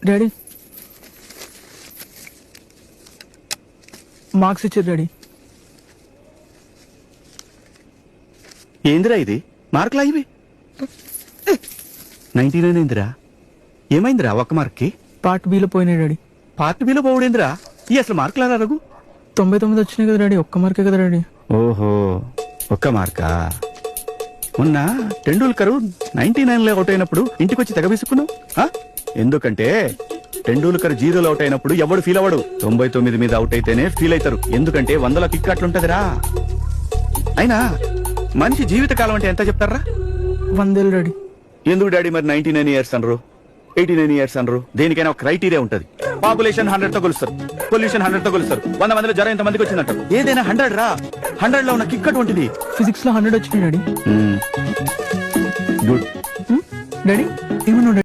Daddy marks ఇచ్చారు daddy. ఏందిరా ఇది మార్కులా ఇవి 99 ఏందిరా? ఏమైందిరా ఒక్క మార్క్కి? పార్ట్ బిలో పోయినాయి డాడీ. పార్ట్ బిలో పోవడేందిరా? ఈ అసలు మార్కులా రఘు? 99 వచ్చినాయి కదా డాడీ, ఒక్క మార్కే కదా డాడీ. ఓహో ఒక్క మార్కా. మొన్న టెండూల్కర్ 99లో అవుట్ అయినప్పుడు ఇంటికి వచ్చి తెగ విసుక్కున్నావు. ఎందుకంటే టెండూల్కర్ 0లో అవుట్ అయినప్పుడు ఎవడు ఫీల్ అవ్వడు, 99 మీద అవుట్ అయితేనే ఫీల్ అవుతారు. ఎందుకంటే 100లో కిక్ అట్లుంటదిరా. అయినా మనిషి జీవితకాలం అంటే ఎంత చెప్తారా? 100 ఏళ్ళు డాడీ. ఎందుకు డాడీ మరి 99 ఇయర్స్ అనరు, 89 ఇయర్స్ అనరు? దేనికైనా ఒక క్రైటీరియా ఉంటది. పాపులేషన్ 100 తో కొలుస్తారు, పొల్యూషన్ 100 తో కొలుస్తారు. 100 మందిలో జ్వరం ఎంత మందికి వచ్చిందంటారు. ఏదైనా 100 రా. 100 లో ఉన్న కిక్ అటువంటిది. ఫిజిక్స్ లో 100 వచ్చినాయి డాడీ. గుడ్ డాడీ ఏమన్నా